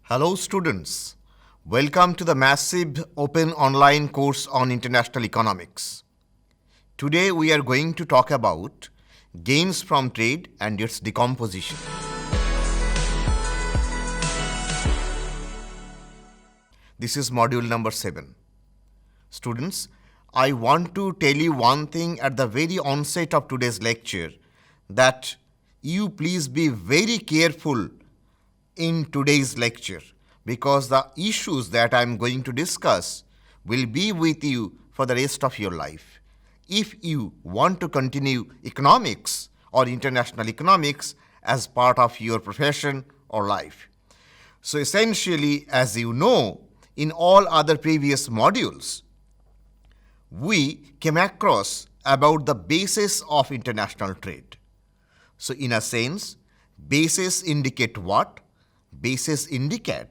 Hello students, welcome to the massive open online course on international economics. Today we are going to talk about gains from trade and its decomposition. This is module number 7. Students, I want to tell you one thing at the very onset of today's lecture, that you please be very careful in today's lecture, because the issues that I am going to discuss will be with you for the rest of your life. If you want to continue economics or international economics as part of your profession or life. So essentially, as you know, in all other previous modules, we came across about the basis of international trade. So in a sense, bases indicate what? Bases indicate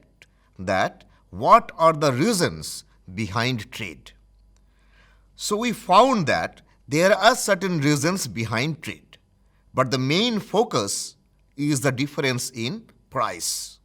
that what are the reasons behind trade. So we found that there are certain reasons behind trade, but the main focus is the difference in price.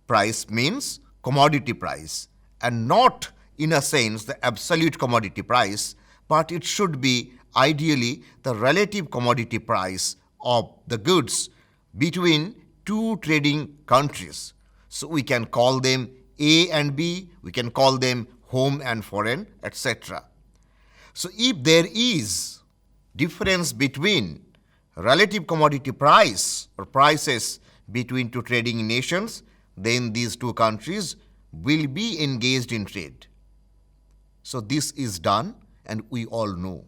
Price means commodity price, and not in a sense the absolute commodity price, but it should be ideally the relative commodity price of the goods between two trading countries. So we can call them A and B, we can call them home and foreign, etc. So if there is difference between relative commodity price or prices between two trading nations, then these two countries will be engaged in trade. So this is done and we all know.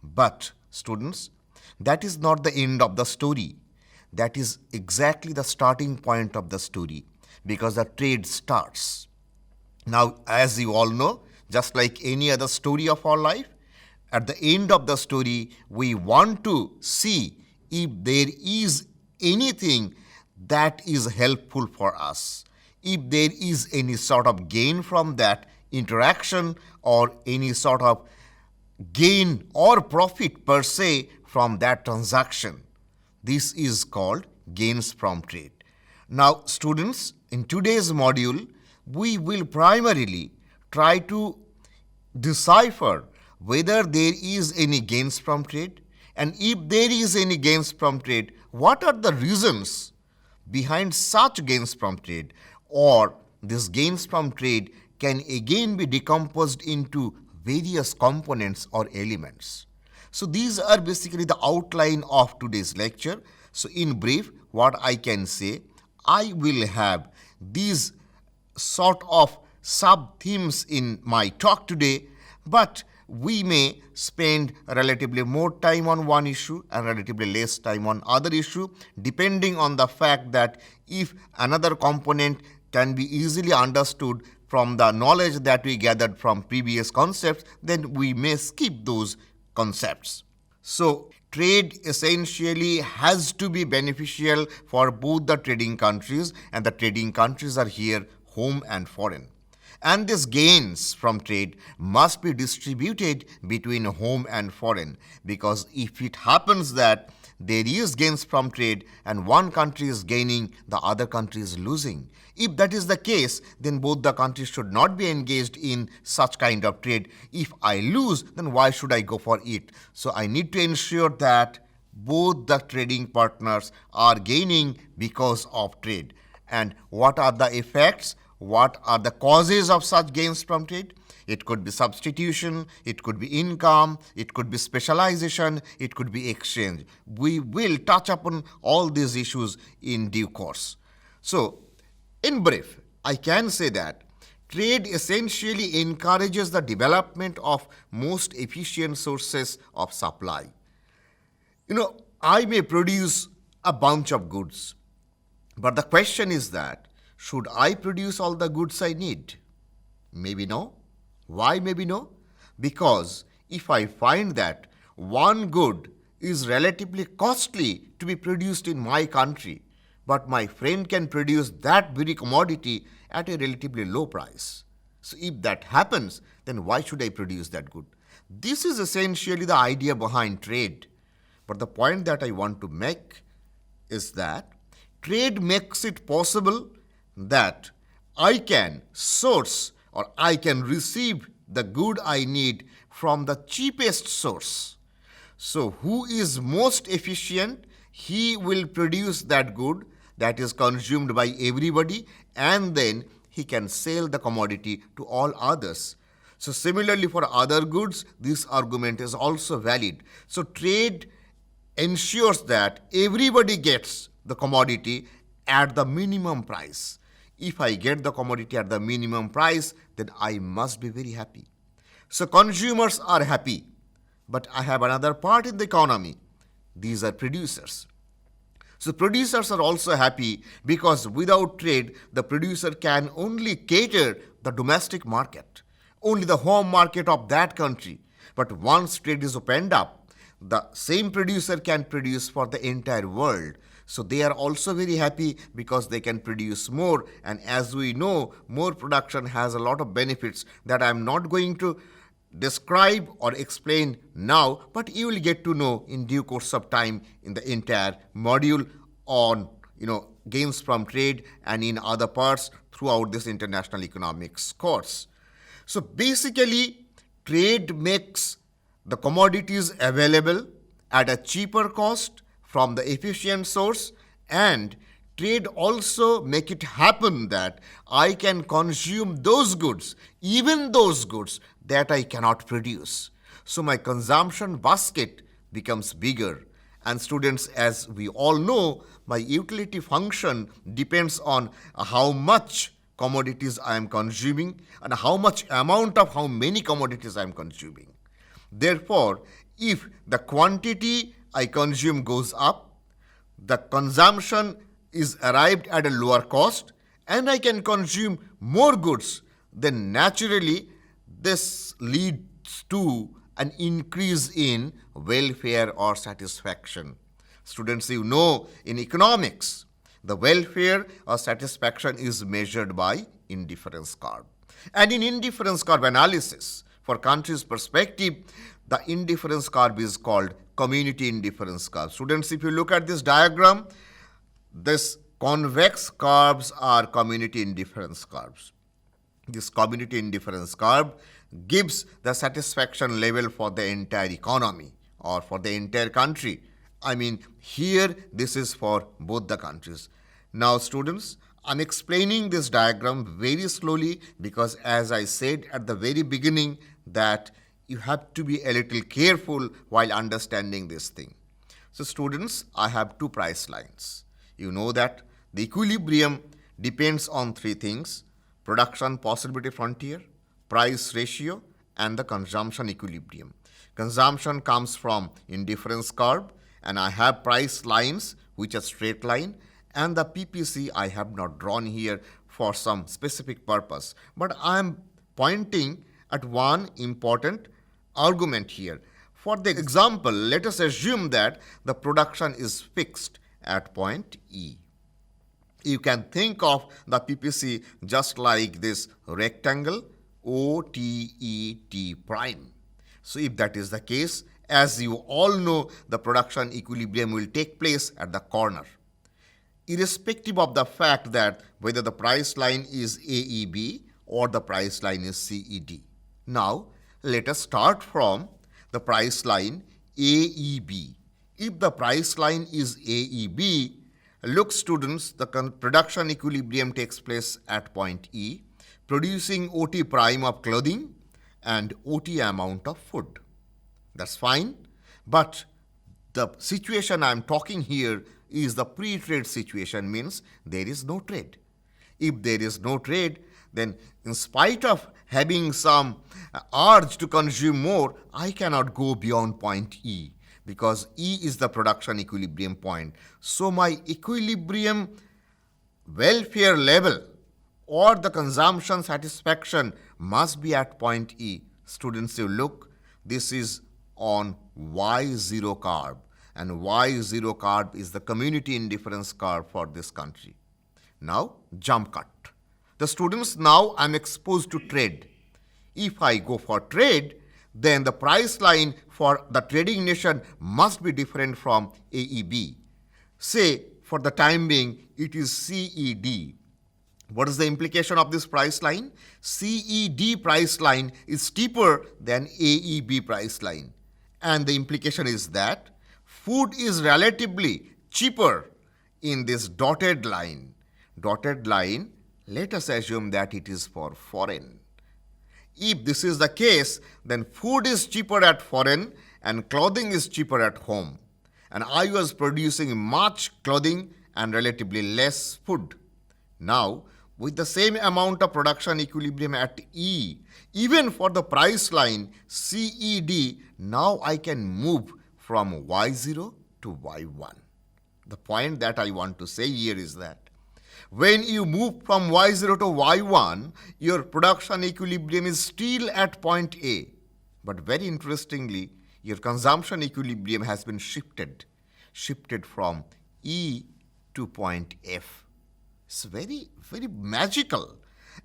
But students, that is not the end of the story. That is exactly the starting point of the story, because the trade starts. Now, as you all know, just like any other story of our life, at the end of the story, we want to see if there is anything that is helpful for us, if there is any sort of gain from that interaction or any sort of gain or profit per se from that transaction. This is called gains from trade. Now, students, in today's module, we will primarily try to decipher whether there is any gains from trade, and if there is any gains from trade, what are the reasons behind such gains from trade, or these gains from trade can again be decomposed into various components or elements. So these are basically the outline of today's lecture. So in brief, what I can say, I will have these sort of sub-themes in my talk today, but we may spend relatively more time on one issue and relatively less time on other issue, depending on the fact that if another component can be easily understood from the knowledge that we gathered from previous concepts, then we may skip those concepts. So trade essentially has to be beneficial for both the trading countries, and the trading countries are here home and foreign. And these gains from trade must be distributed between home and foreign, because if it happens that there is gains from trade and one country is gaining, the other country is losing. If that is the case, then both the countries should not be engaged in such kind of trade. If I lose, then why should I go for it? So I need to ensure that both the trading partners are gaining because of trade. And what are the effects? What are the causes of such gains from trade? It could be substitution, it could be income, it could be specialization, it could be exchange. We will touch upon all these issues in due course. So, in brief, I can say that trade essentially encourages the development of most efficient sources of supply. I may produce a bunch of goods, but the question is that, should I produce all the goods I need? Maybe no. Why maybe no? Because if I find that one good is relatively costly to be produced in my country, but my friend can produce that very commodity at a relatively low price. So if that happens, then why should I produce that good? This is essentially the idea behind trade. But the point that I want to make is that trade makes it possible that I can source or I can receive the good I need from the cheapest source. So, who is most efficient? He will produce that good that is consumed by everybody, and then he can sell the commodity to all others. So, similarly, for other goods, this argument is also valid. So, trade ensures that everybody gets the commodity at the minimum price. If I get the commodity at the minimum price, then I must be very happy. So consumers are happy, but I have another part in the economy. These are producers. So producers are also happy because without trade, the producer can only cater the domestic market, only the home market of that country. But once trade is opened up, the same producer can produce for the entire world. So they are also very happy because they can produce more. And as we know, more production has a lot of benefits that I am not going to describe or explain now, but you will get to know in due course of time in the entire module on gains from trade and in other parts throughout this international economics course. So basically, trade makes the commodities available at a cheaper cost from the efficient source, and trade also make it happen that I can consume those goods, even those goods that I cannot produce. So my consumption basket becomes bigger. And students, as we all know, my utility function depends on how much commodities I am consuming and how much amount of how many commodities I am consuming. Therefore, if the quantity I consume goes up, the consumption is arrived at a lower cost, and I can consume more goods, then naturally this leads to an increase in welfare or satisfaction. Students, you know, in economics, the welfare or satisfaction is measured by indifference curve. And in indifference curve analysis, for countries' perspective, the indifference curve is called community indifference curve. Students, if you look at this diagram, this convex curves are community indifference curves. This community indifference curve gives the satisfaction level for the entire economy or for the entire country. I mean, here this is for both the countries. Now, students, I'm explaining this diagram very slowly because, as I said at the very beginning, that you have to be a little careful while understanding this thing. So, students, I have two price lines. You know that the equilibrium depends on three things: production possibility frontier, price ratio, and the consumption equilibrium. Consumption comes from indifference curve, and I have price lines which are straight line, and the PPC I have not drawn here for some specific purpose. But I am pointing at one important argument here. For the example, let us assume that the production is fixed at point E. You can think of the PPC just like this rectangle OTET prime. So if that is the case, as you all know, the production equilibrium will take place at the corner, irrespective of the fact that whether the price line is AEB or the price line is CED. Now, let us start from the price line AEB. If the price line is AEB, look students, the production equilibrium takes place at point E, producing OT prime of clothing and OT amount of food. That's fine, but the situation I'm talking here is the pre-trade situation, means there is no trade. If there is no trade, then in spite of having some urge to consume more, I cannot go beyond point E because E is the production equilibrium point. So my equilibrium welfare level or the consumption satisfaction must be at point E. Students, you look, this is on Y0 curve, and Y0 curve is the community indifference curve for this country. Now, jump cut. The students, now I'm exposed to trade. If I go for trade, then the price line for the trading nation must be different from AEB. Say, for the time being, it is CED. What is the implication of this price line? CED price line is steeper than AEB price line. And the implication is that food is relatively cheaper in this dotted line. Dotted line, let us assume that it is for foreign. If this is the case, then food is cheaper at foreign and clothing is cheaper at home. And I was producing much clothing and relatively less food. Now, with the same amount of production equilibrium at E, even for the price line CED, now I can move from Y0 to Y1. The point that I want to say here is that when you move from Y0 to Y1, your production equilibrium is still at point A. But very interestingly, your consumption equilibrium has been shifted from E to point F. It's very, very magical.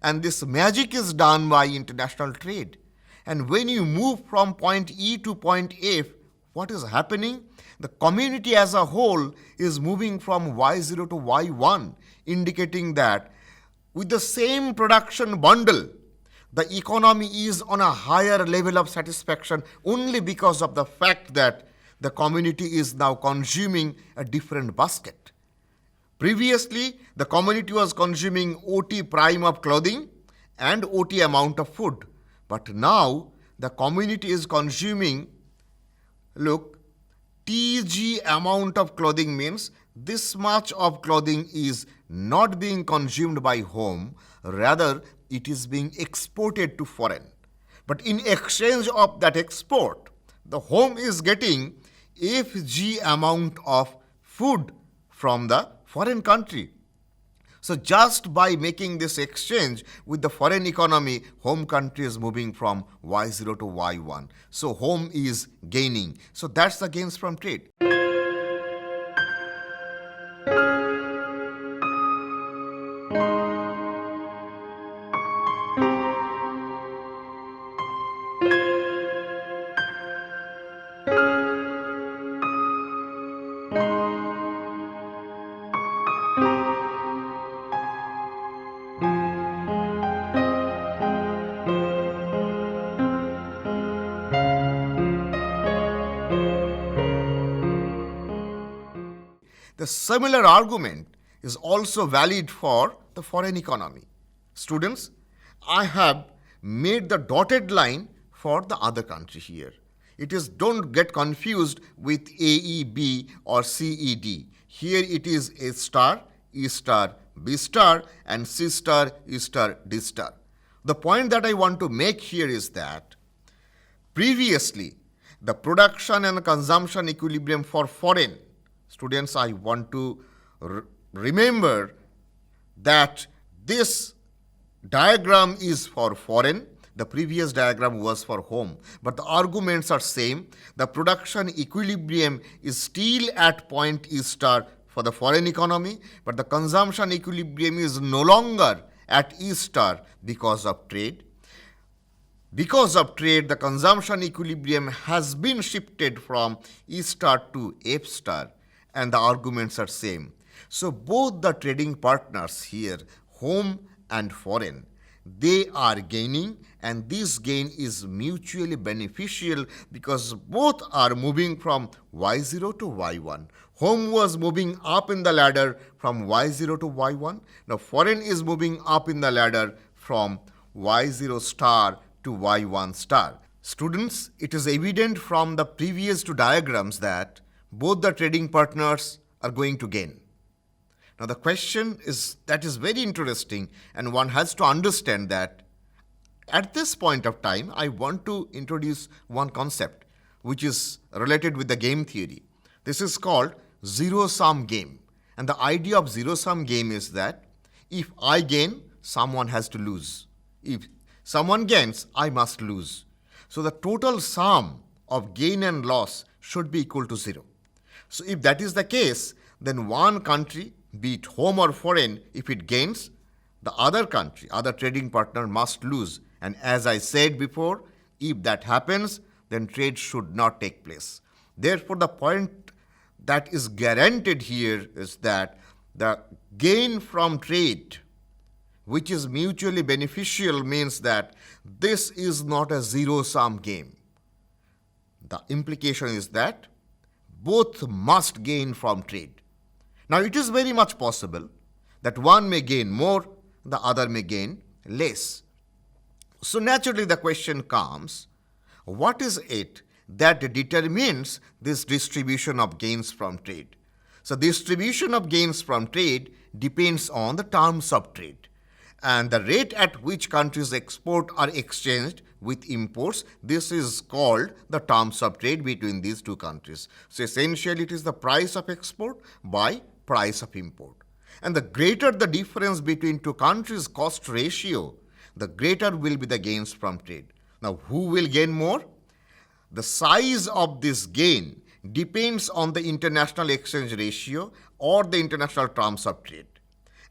And this magic is done by international trade. And when you move from point E to point F, what is happening? The community as a whole is moving from Y0 to Y1, indicating that with the same production bundle, the economy is on a higher level of satisfaction only because of the fact that the community is now consuming a different basket. Previously, the community was consuming OT prime of clothing and OT amount of food. But now, the community is consuming, look, TG amount of clothing means this much of clothing is not being consumed by home, rather it is being exported to foreign. But in exchange of that export, the home is getting FG amount of food from the foreign country. So just by making this exchange with the foreign economy, home country is moving from Y0 to Y1. So home is gaining. So that's the gains from trade. The similar argument is also valid for the foreign economy. Students, I have made the dotted line for the other country here. It is, don't get confused with AEB or CED. Here it is A star, E star, B star, and C star, E star, D star. The point that I want to make here is that previously the production and consumption equilibrium for foreign, students, I want to remember that this diagram is for foreign. The previous diagram was for home. But the arguments are same. The production equilibrium is still at point E star for the foreign economy, but the consumption equilibrium is no longer at E star because of trade. Because of trade, the consumption equilibrium has been shifted from E star to F star, and the arguments are same. So both the trading partners here, home and foreign, they are gaining, and this gain is mutually beneficial because both are moving from Y0 to Y1. Home was moving up in the ladder from Y0 to Y1. Now foreign is moving up in the ladder from Y0 star to Y1 star. Students, it is evident from the previous two diagrams that both the trading partners are going to gain. Now the question is that is very interesting, and one has to understand that at this point of time, I want to introduce one concept which is related with the game theory. This is called zero-sum game. And the idea of zero-sum game is that if I gain, someone has to lose. If someone gains, I must lose. So the total sum of gain and loss should be equal to 0. So if that is the case, then one country, be it home or foreign, if it gains, the other country, other trading partner must lose. And as I said before, if that happens, then trade should not take place. Therefore, the point that is guaranteed here is that the gain from trade which is mutually beneficial means that this is not a zero-sum game. The implication is that both must gain from trade. Now, it is very much possible that one may gain more, the other may gain less. So, naturally, the question comes, what is it that determines this distribution of gains from trade? So, distribution of gains from trade depends on the terms of trade and the rate at which countries export are exchanged with imports. This is called the terms of trade between these two countries. So, essentially, it is the price of export by price of import. And the greater the difference between two countries' cost ratio, the greater will be the gains from trade. Now, who will gain more? The size of this gain depends on the international exchange ratio or the international terms of trade.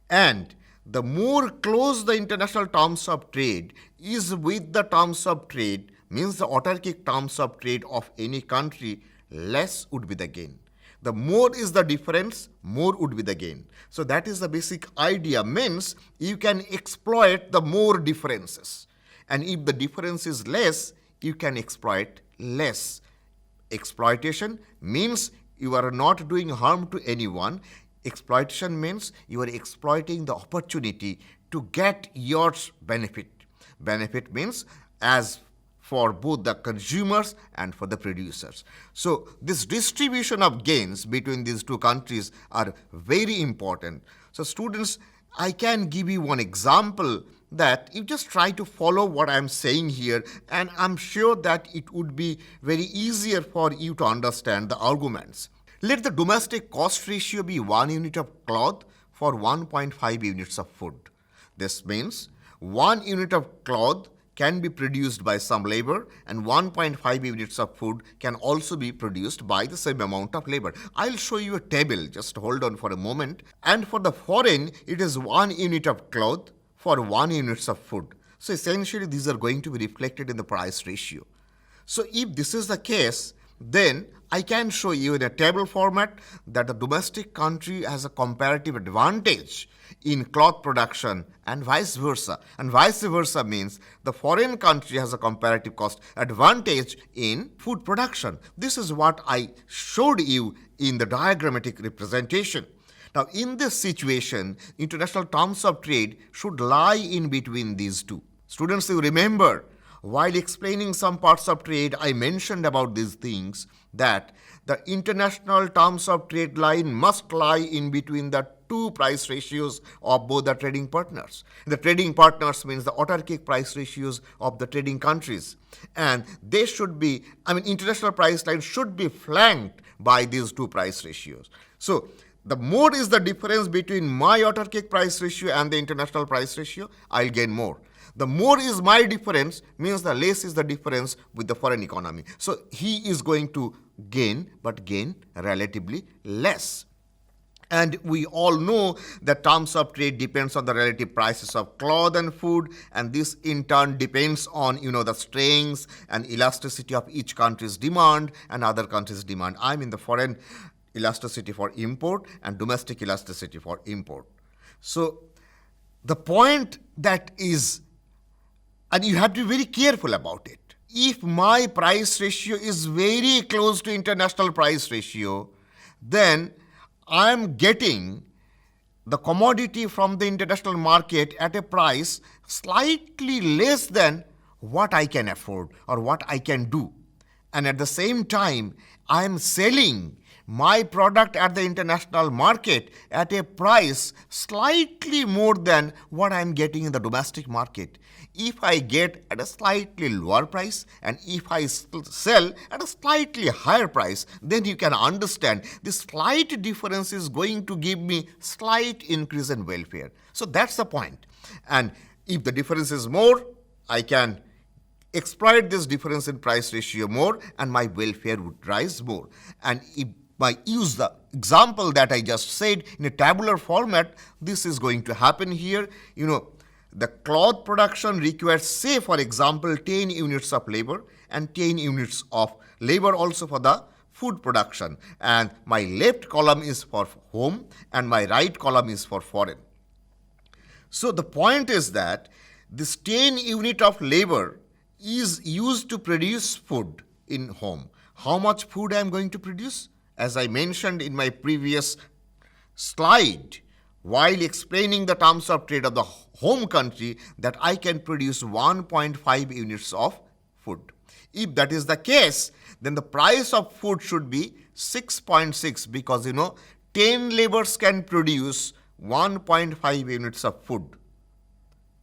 And the more close the international terms of trade is with the terms of trade, means the autarkic terms of trade of any country, less would be the gain. The more is the difference, more would be the gain. So that is the basic idea, means you can exploit the more differences. And if the difference is less, you can exploit less. Exploitation means you are not doing harm to anyone. Exploitation means you are exploiting the opportunity to get your benefit. Benefit means as for both the consumers and for the producers. So this distribution of gains between these two countries are very important. So students, I can give you one example that you just try to follow what I am saying here, and I'm sure that it would be very easier for you to understand the arguments. Let the domestic cost ratio be 1 unit of cloth for 1.5 units of food. This means 1 unit of cloth can be produced by some labor and 1.5 units of food can also be produced by the same amount of labor. I'll show you a table, just hold on for a moment. And for the foreign, it is 1 unit of cloth for 1 units of food. So essentially these are going to be reflected in the price ratio. So if this is the case, then I can show you in a table format that the domestic country has a comparative advantage in cloth production and vice versa. And vice versa means the foreign country has a comparative cost advantage in food production. This is what I showed you in the diagrammatic representation. Now, in this situation, international terms of trade should lie in between these two. Students, you remember, while explaining some parts of trade, I mentioned about these things that the international terms of trade line must lie in between the two price ratios of both the trading partners. The trading partners means the autarkic price ratios of the trading countries. And they should be, international price line should be flanked by these two price ratios. So, the more is the difference between my autarkic price ratio and the international price ratio, I'll gain more. The more is my difference means the less is the difference with the foreign economy. So he is going to gain, but gain relatively less. And we all know that terms of trade depends on the relative prices of cloth and food, and this in turn depends on the strengths and elasticity of each country's demand and other countries' demand. I mean the foreign elasticity for import and domestic elasticity for import. So the point that is, and you have to be very careful about it. If my price ratio is very close to international price ratio, then I'm getting the commodity from the international market at a price slightly less than what I can afford or what I can do. And at the same time, I'm selling my product at the international market at a price slightly more than what I'm getting in the domestic market. If I get at a slightly lower price and if I sell at a slightly higher price, then you can understand this slight difference is going to give me slight increase in welfare. So that's the point. And if the difference is more, I can exploit this difference in price ratio more and my welfare would rise more. And if I use the example that I just said in a tabular format, this is going to happen here. The cloth production requires, say for example, 10 units of labor and 10 units of labor also for the food production. And my left column is for home and my right column is for foreign. So the point is that this 10 unit of labor is used to produce food in home. How much food I am going to produce? As I mentioned in my previous slide, while explaining the terms of trade of the home country, that I can produce 1.5 units of food. If that is the case, then the price of food should be 6.6 because 10 laborers can produce 1.5 units of food.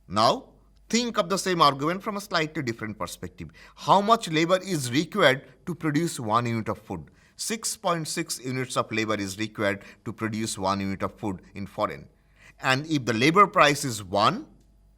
Now, think of the same argument from a slightly different perspective. How much labor is required to produce 1 unit of food? 6.6 units of labor is required to produce 1 unit of food in foreign. And if the labor price is 1,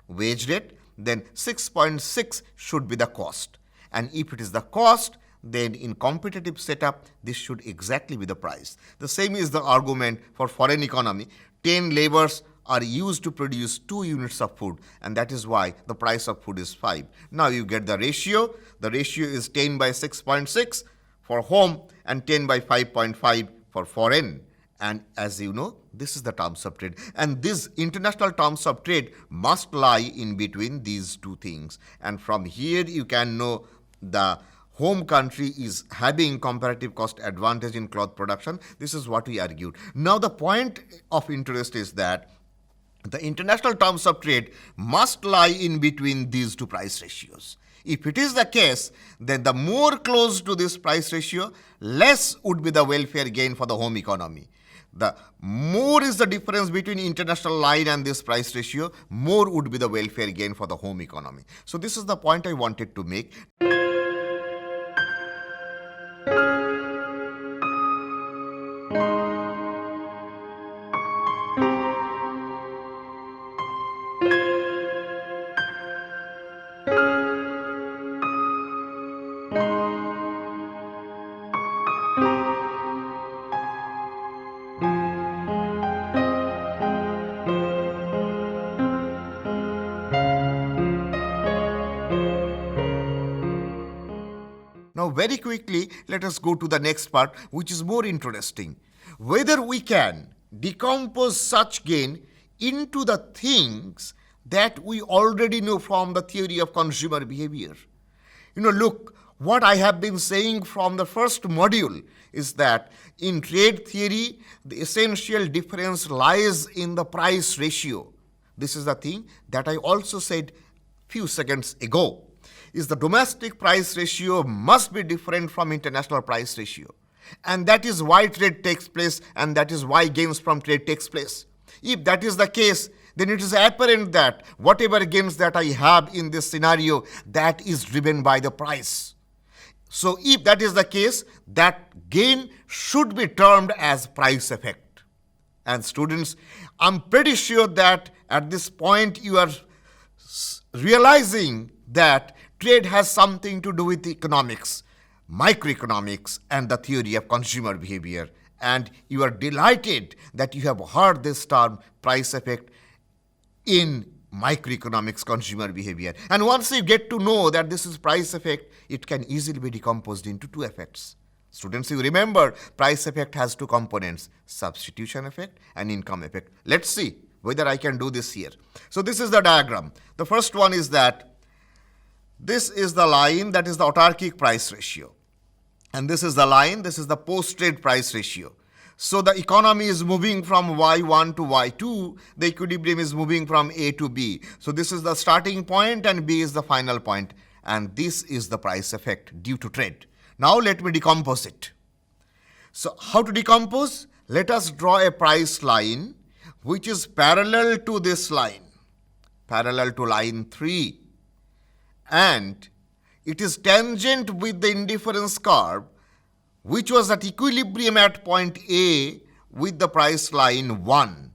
wage rate, then 6.6 should be the cost. And if it is the cost, then in competitive setup, this should exactly be the price. The same is the argument for foreign economy. 10 laborers are used to produce 2 units of food, and that is why the price of food is 5. Now you get the ratio. The ratio is 10 by 6.6 for home and 10 by 5.5 for foreign. And as you know, this is the terms of trade. And these international terms of trade must lie in between these two things. And from here you can know the home country is having comparative cost advantage in cloth production. This is what we argued. Now the point of interest is that the international terms of trade must lie in between these two price ratios. If it is the case, then the more close to this price ratio, less would be the welfare gain for the home economy. The more is the difference between international line and this price ratio, more would be the welfare gain for the home economy. So this is the point I wanted to make. Now, very quickly, let us go to the next part, which is more interesting. Whether we can decompose such gain into the things that we already know from the theory of consumer behavior. Look, what I have been saying from the first module is that in trade theory, the essential difference lies in the price ratio. This is the thing that I also said few seconds ago. Is the domestic price ratio must be different from international price ratio. And that is why trade takes place, and that is why gains from trade takes place. If that is the case, then it is apparent that whatever gains that I have in this scenario, that is driven by the price. So if that is the case, that gain should be termed as price effect. And students, I'm pretty sure that at this point you are realizing that trade has something to do with economics, microeconomics, and the theory of consumer behavior. And you are delighted that you have heard this term price effect in microeconomics, consumer behavior. And once you get to know that this is price effect, it can easily be decomposed into two effects. Students, you remember price effect has two components, substitution effect and income effect. Let's see whether I can do this here. So this is the diagram. The first one is that this is the line that is the autarkic price ratio. And this is the line, this is the post-trade price ratio. So the economy is moving from Y1 to Y2, the equilibrium is moving from A to B. So this is the starting point and B is the final point. And this is the price effect due to trade. Now let me decompose it. So how to decompose? Let us draw a price line which is parallel to this line, parallel to line 3. And it is tangent with the indifference curve, which was at equilibrium at point A with the price line 1.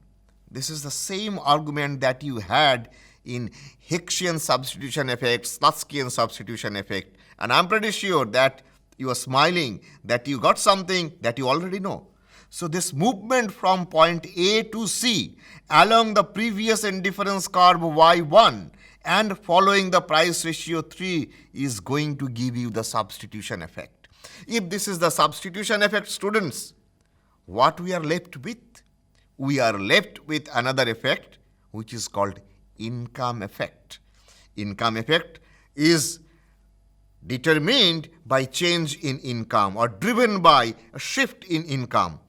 This is the same argument that you had in Hicksian substitution effect, Slutskian substitution effect. And I'm pretty sure that you are smiling, that you got something that you already know. So this movement from point A to C along the previous indifference curve Y1 and following the price ratio 3 is going to give you the substitution effect. If this is the substitution effect, students, what we are left with? We are left with another effect, which is called income effect. Income effect is determined by change in income or driven by a shift in income.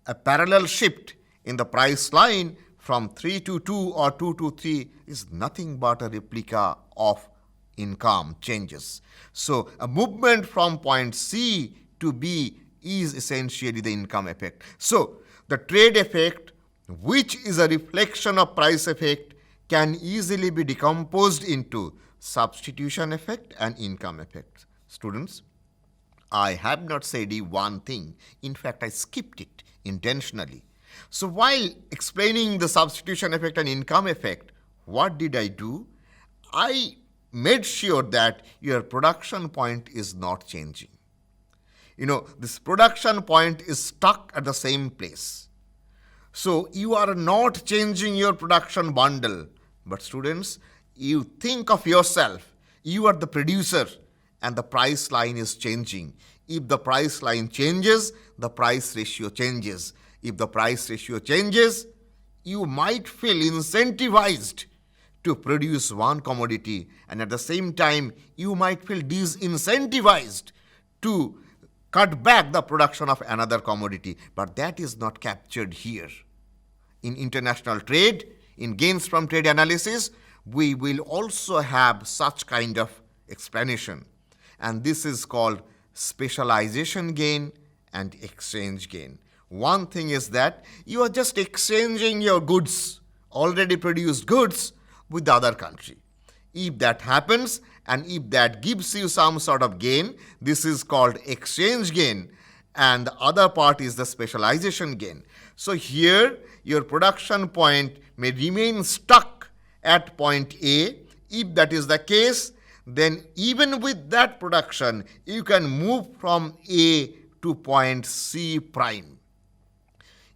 A parallel shift in the price line from 3 to 2 or 2 to 3 is nothing but a replica of income changes. So a movement from point C to B is essentially the income effect. So the trade effect, which is a reflection of price effect, can easily be decomposed into substitution effect and income effect. Students, I have not said one thing. In fact, I skipped it intentionally. So while explaining the substitution effect and income effect, what did I do? I made sure that your production point is not changing. This production point is stuck at the same place. So you are not changing your production bundle. But students, you think of yourself. You are the producer and the price line is changing. If the price line changes, the price ratio changes. If the price ratio changes, you might feel incentivized to produce one commodity, and at the same time, you might feel disincentivized to cut back the production of another commodity. But that is not captured here. In international trade, in gains from trade analysis, we will also have such kind of explanation. And this is called specialization gain and exchange gain. One thing is that you are just exchanging your goods, already produced goods, with the other country. If that happens and if that gives you some sort of gain, this is called exchange gain, and the other part is the specialization gain. So here your production point may remain stuck at point A. If that is the case, then even with that production, you can move from A to point C prime.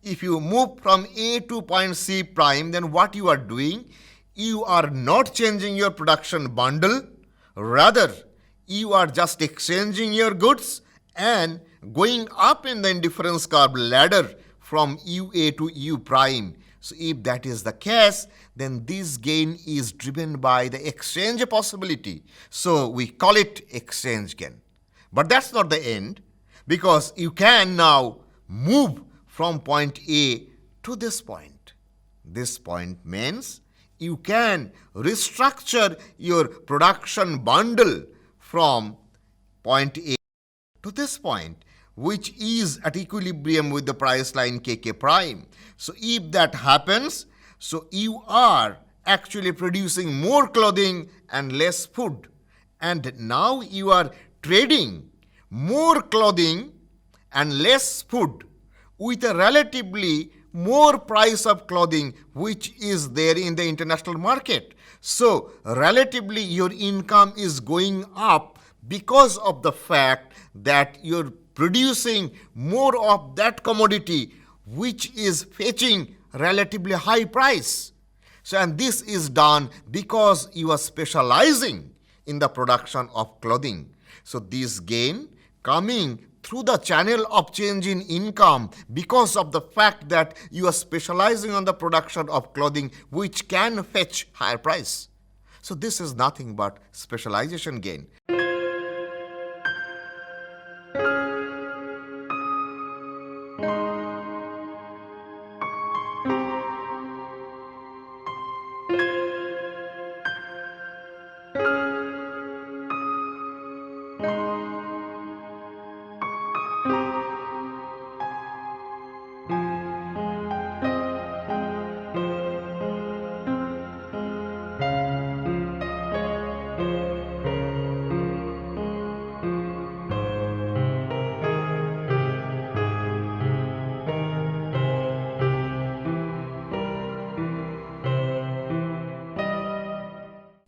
If you move from A to point C prime, then what you are doing, you are not changing your production bundle. Rather, you are just exchanging your goods and going up in the indifference curve ladder from UA to U prime. So if that is the case, then this gain is driven by the exchange possibility. So we call it exchange gain. But that's not the end, because you can now move from point A to this point. This point means you can restructure your production bundle from point A to this point, which is at equilibrium with the price line KK prime. So if that happens, so you are actually producing more clothing and less food. And now you are trading more clothing and less food with a relatively more price of clothing which is there in the international market. So relatively your income is going up because of the fact that you're producing more of that commodity which is fetching relatively high price. So, and this is done because you are specializing in the production of clothing. So this gain coming through the channel of change in income because of the fact that you are specializing on the production of clothing which can fetch higher price. So this is nothing but specialization gain.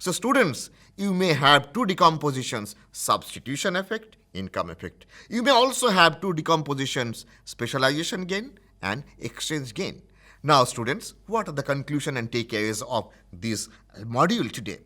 So students, you may have two decompositions, substitution effect, income effect. You may also have two decompositions, specialization gain and exchange gain. Now students, what are the conclusion and takeaways of this module today?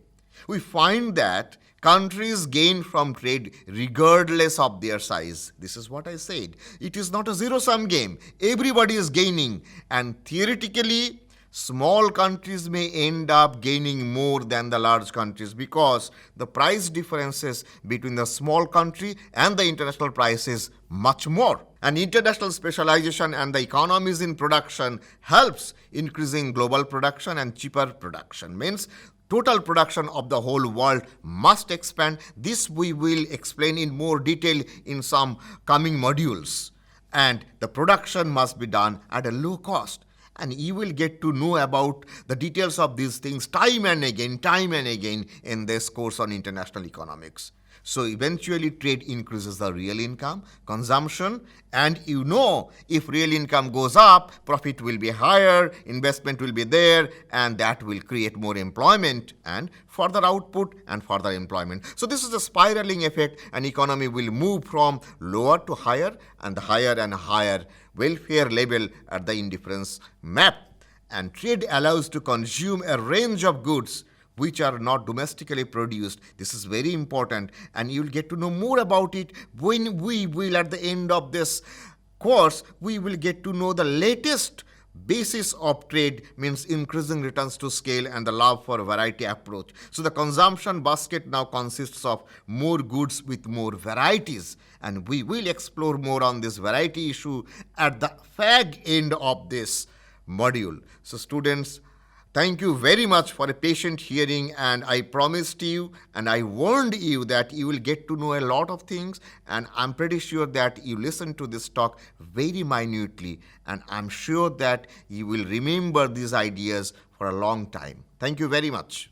We find that countries gain from trade regardless of their size. This is what I said. It is not a zero-sum game. Everybody is gaining, and theoretically, small countries may end up gaining more than the large countries because the price differences between the small country and the international price is much more. And international specialization and the economies in production helps increasing global production and cheaper production. Means total production of the whole world must expand. This we will explain in more detail in some coming modules. And the production must be done at a low cost. And you will get to know about the details of these things time and again in this course on international economics. So eventually trade increases the real income, consumption, and if real income goes up, profit will be higher, investment will be there, and that will create more employment and further output and further employment. So this is a spiraling effect, and economy will move from lower to higher and higher welfare level at the indifference map. And trade allows to consume a range of goods which are not domestically produced. This is very important, and you'll get to know more about it when we will, at the end of this course, we will get to know the latest basis of trade, means increasing returns to scale and the love for variety approach. So the consumption basket now consists of more goods with more varieties, and we will explore more on this variety issue at the fag end of this module. So students, thank you very much for a patient hearing, and I promised you and I warned you that you will get to know a lot of things, and I'm pretty sure that you listened to this talk very minutely, and I'm sure that you will remember these ideas for a long time. Thank you very much.